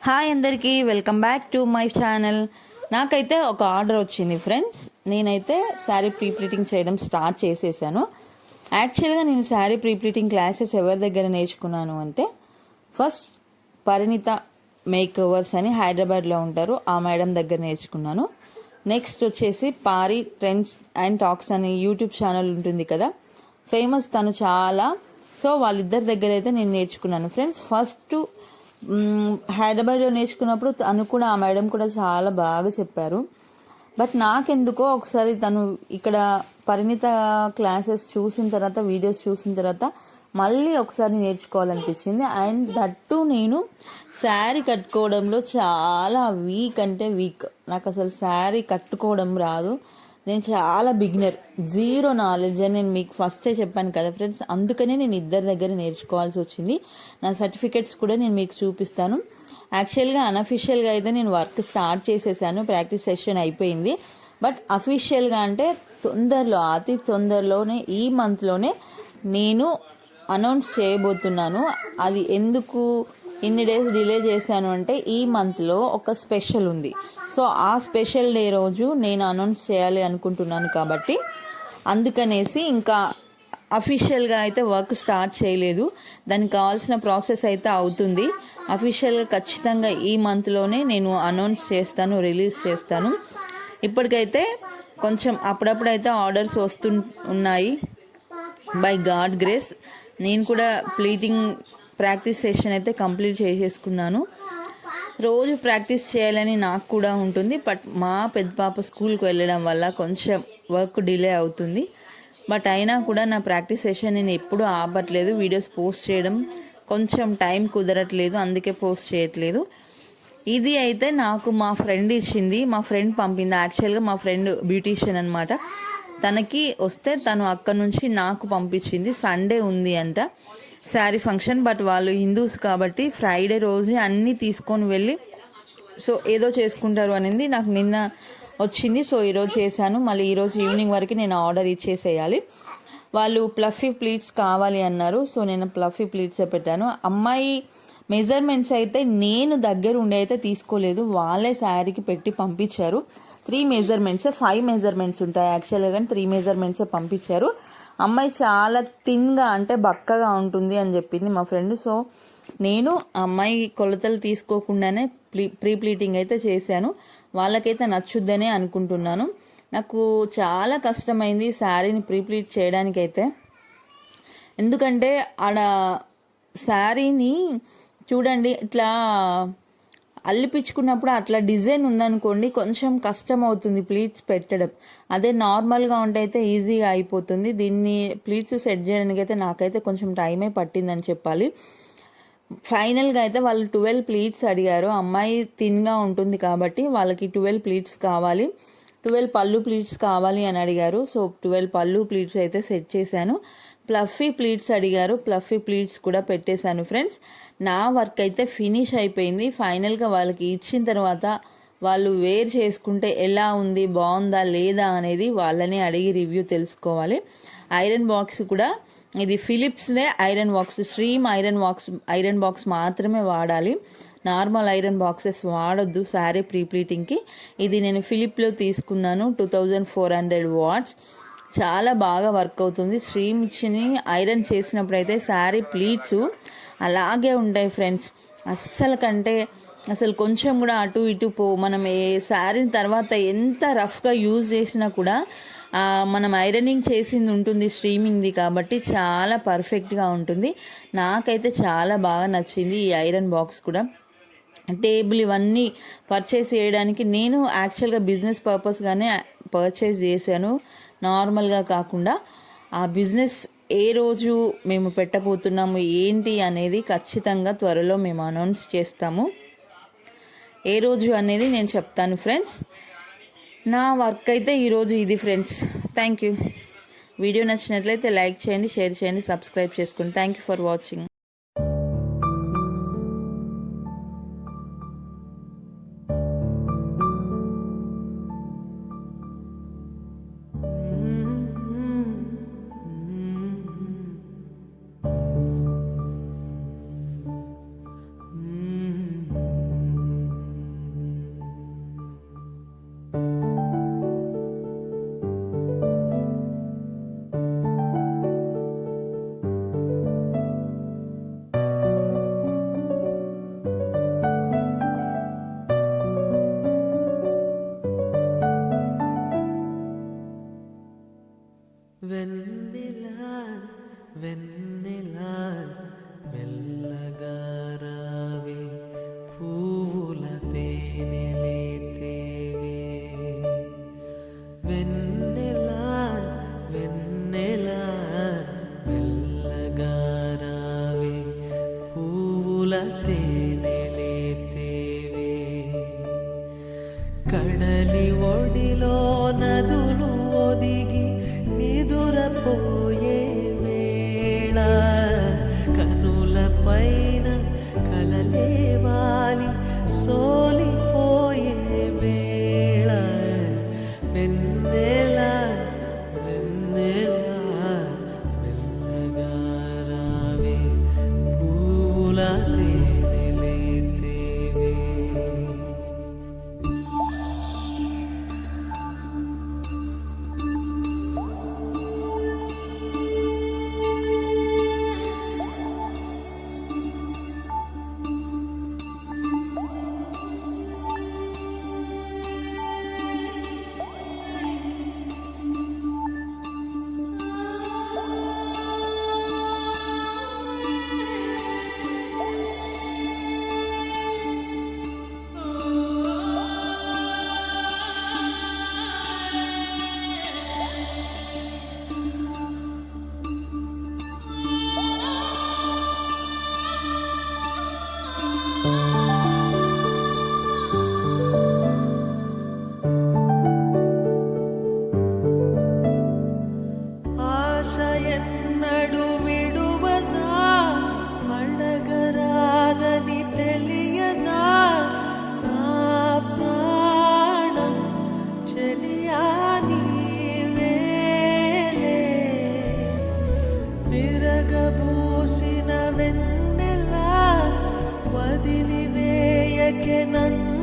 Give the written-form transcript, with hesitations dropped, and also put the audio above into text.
Hi అందరికీ, welcome back to my channel. నాకైతే ఒక ఆర్డర్ వచ్చింది ఫ్రెండ్స్. నేనైతే శారీ ప్రీప్లీటింగ్ చేయడం స్టార్ట్ చేసేసాను. యాక్చువల్గా నేను శారీ ప్రీప్లీటింగ్ క్లాసెస్ ఎవరి దగ్గర నేర్చుకున్నాను అంటే, ఫస్ట్ పరిణిత మేక్ ఓవర్స్ అని హైదరాబాద్లో ఉంటారు, ఆ మేడం దగ్గర నేర్చుకున్నాను. నెక్స్ట్ వచ్చేసి పారి ట్రెండ్స్ అండ్ టాక్స్ అని యూట్యూబ్ ఛానల్ ఉంటుంది కదా, ఫేమస్ తను చాలా. సో వాళ్ళిద్దరి దగ్గర అయితే నేను నేర్చుకున్నాను ఫ్రెండ్స్. ఫస్ట్ హైదరాబాద్లో నేర్చుకున్నప్పుడు తను కూడా, ఆ మేడం కూడా చాలా బాగా చెప్పారు. బట్ నాకెందుకో ఒకసారి తను ఇక్కడ పరిణిత క్లాసెస్ చూసిన తర్వాత, వీడియోస్ చూసిన తర్వాత మళ్ళీ ఒకసారి నేర్చుకోవాలనిపించింది. అండ్ దట్టు నేను శారీ కట్టుకోవడంలో చాలా వీక్ అంటే వీక్. నాకు అసలు శారీ కట్టుకోవడం రాదు. నేను చాలా బిగినర్, జీరో నాలెడ్జ్ అని నేను మీకు ఫస్టే చెప్పాను కదా ఫ్రెండ్స్. అందుకనే నేను ఇద్దరి దగ్గర నేర్చుకోవాల్సి వచ్చింది. నా సర్టిఫికెట్స్ కూడా నేను మీకు చూపిస్తాను. యాక్చువల్గా అన్అఫిషియల్గా అయితే నేను వర్క్ స్టార్ట్ చేసేసాను, ప్రాక్టీస్ సెషన్ అయిపోయింది. బట్ అఫీషియల్గా అంటే తొందరలో, అతి తొందరలోనే, ఈ మంత్లోనే నేను అనౌన్స్ చేయబోతున్నాను. అది ఎందుకు ఇన్ని డేస్ డిలే చేశాను అంటే, ఈ మంత్లో ఒక స్పెషల్ ఉంది. సో ఆ స్పెషల్ డే రోజు నేను అనౌన్స్ చేయాలి అనుకుంటున్నాను. కాబట్టి అందుకనేసి ఇంకా అఫీషియల్గా అయితే వర్క్ స్టార్ట్ చేయలేదు. దానికి కావాల్సిన ప్రాసెస్ అయితే అవుతుంది. అఫీషియల్గా ఖచ్చితంగా ఈ మంత్లోనే నేను అనౌన్స్ చేస్తాను, రిలీజ్ చేస్తాను. ఇప్పటికైతే కొంచెం అప్పుడప్పుడైతే ఆర్డర్స్ ఉన్నాయి బై గాడ్ గ్రేస్. నేను కూడా ప్లీటింగ్ ప్రాక్టీస్ సెషన్ అయితే కంప్లీట్ చేసేసుకున్నాను. రోజు ప్రాక్టీస్ చేయాలని నాకు కూడా ఉంటుంది. బట్ మా పెద్ద పాప స్కూల్కి వెళ్ళడం వల్ల కొంచెం వర్క్ డిలే అవుతుంది. బట్ అయినా కూడా నా ప్రాక్టీస్ సెషన్ నేను ఎప్పుడూ ఆపట్లేదు. వీడియోస్ పోస్ట్ చేయడం కొంచెం టైం కుదరట్లేదు, అందుకే పోస్ట్ చేయట్లేదు. ఇది అయితే నాకు మా ఫ్రెండ్ ఇచ్చింది, మా ఫ్రెండ్ పంపింది. యాక్చువల్గా మా ఫ్రెండ్ బ్యూటీషియన్ అనమాట. తనకి వస్తే తను అక్కడ నుంచి నాకు పంపించింది. సండే ఉంది అంట శారీ ఫంక్షన్. బట్ వాళ్ళు హిందూస్ కాబట్టి ఫ్రైడే రోజు అన్నీ తీసుకొని వెళ్ళి సో ఏదో చేసుకుంటారు అనేది నాకు నిన్న వచ్చింది. సో ఈరోజు చేశాను. మళ్ళీ ఈరోజు ఈవినింగ్ వరకు నేను ఆర్డర్ ఇచ్చేసేయాలి. వాళ్ళు ప్లఫీ ప్లీట్స్ కావాలి అన్నారు. సో నేను ప్లఫీ ప్లీట్సే పెట్టాను. అమ్మాయి మెజర్మెంట్స్ అయితే నేను దగ్గర ఉండి అయితే తీసుకోలేదు, వాళ్ళే శారీకి పెట్టి పంపించారు. 3 మెజర్మెంట్స్, 5 మెజర్మెంట్స్ ఉంటాయి యాక్చువల్గా, కానీ 3 మెజర్మెంట్సే పంపించారు. అమ్మాయి చాలా థిన్గా అంటే బక్కగా ఉంటుంది అని చెప్పింది మా ఫ్రెండ్. సో నేను అమ్మాయి కొలతలు తీసుకోకుండానే ప్రీ ప్లీటింగ్ అయితే చేశాను. వాళ్ళకైతే నచ్చుద్దనే అనుకుంటున్నాను. నాకు చాలా కష్టమైంది శారీని ప్రీ ప్లీట్ చేయడానికైతే. ఎందుకంటే ఆడ శారీని చూడండి, ఇట్లా అల్లిపించుకున్నప్పుడు అట్లా డిజైన్ ఉందనుకోండి, కొంచెం కష్టం అవుతుంది ప్లీట్స్ పెట్టడం. అదే నార్మల్గా ఉంటే అయితే ఈజీగా అయిపోతుంది. దీన్ని ప్లీట్స్ సెట్ చేయడానికి అయితే నాకైతే కొంచెం టైమే పట్టిందని చెప్పాలి. ఫైనల్గా అయితే వాళ్ళు 12 ప్లీట్స్ అడిగారు. అమ్మాయి థిన్గా ఉంటుంది కాబట్టి వాళ్ళకి 12 ప్లీట్స్ కావాలి, 12 పళ్ళు ప్లీట్స్ కావాలి అని అడిగారు. సో 12 పళ్ళు ప్లీట్స్ అయితే సెట్ చేశాను. ప్లఫీ ప్లీట్స్ అడిగారు, ప్లఫీ ప్లీట్స్ కూడా పెట్టేశాను ఫ్రెండ్స్. నా వర్క్ అయితే ఫినిష్ అయిపోయింది. ఫైనల్గా వాళ్ళకి ఇచ్చిన తర్వాత వాళ్ళు వేర్ చేసుకుంటే ఎలా ఉంది, బాగుందా లేదా అనేది వాళ్ళని అడిగి రివ్యూ తెలుసుకోవాలి. ఐరన్ బాక్స్ కూడా ఇది ఫిలిప్స్దే iron box, steam iron box మాత్రమే వాడాలి. నార్మల్ ఐరన్ బాక్సెస్ వాడొద్దు శారీ ప్రీప్లీటింగ్కి. ఇది నేను ఫిలిప్లో తీసుకున్నాను, 2400 వాట్స్. చాలా బాగా వర్క్ అవుతుంది. స్ట్రీమ్ ఇచ్చి ఐరన్ చేసినప్పుడు అయితే శారీ ప్లీట్స్ అలాగే ఉంటాయి ఫ్రెండ్స్. అసలు కొంచెం కూడా అటు ఇటు మనం ఏ శారీని తర్వాత ఎంత రఫ్గా యూజ్ చేసినా కూడా మనం ఐరనింగ్ చేసింది ఉంటుంది స్ట్రీమింగ్ది, కాబట్టి చాలా పర్ఫెక్ట్గా ఉంటుంది. నాకైతే చాలా బాగా నచ్చింది ఈ ఐరన్ బాక్స్ కూడా. టేబుల్ ఇవన్నీ పర్చేస్ చేయడానికి నేను యాక్చువల్గా బిజినెస్ పర్పస్గానే పర్చేస్ చేశాను, నార్మల్గా కాకుండా. ఆ బిజినెస్ ఏ రోజు మేము పెట్టబోతున్నాము ఏంటి అనేది ఖచ్చితంగా త్వరలో మేము అనౌన్స్ చేస్తాము. ఏ రోజు అనేది నేను చెప్తాను ఫ్రెండ్స్. నా వర్క్ అయితే ఈరోజు ఇది ఫ్రెండ్స్. Thank you. వీడియో నచ్చినట్లయితే లైక్ చేయండి, షేర్ చేయండి, సబ్స్క్రైబ్ చేసుకోండి. Thank you for watching. సోలిపోయే వేళ వెన్నెల వెన్నెల మెల్లగా రావే పూల తేనెలేతేవే. ఆశ ఎన్నడు విడువదా, అడగరాదని తెలియదా, నా ప్రాణం చెలియా నీవేలే. విరగబూసిన వెన్నెల వదిలివేయకే నన్ను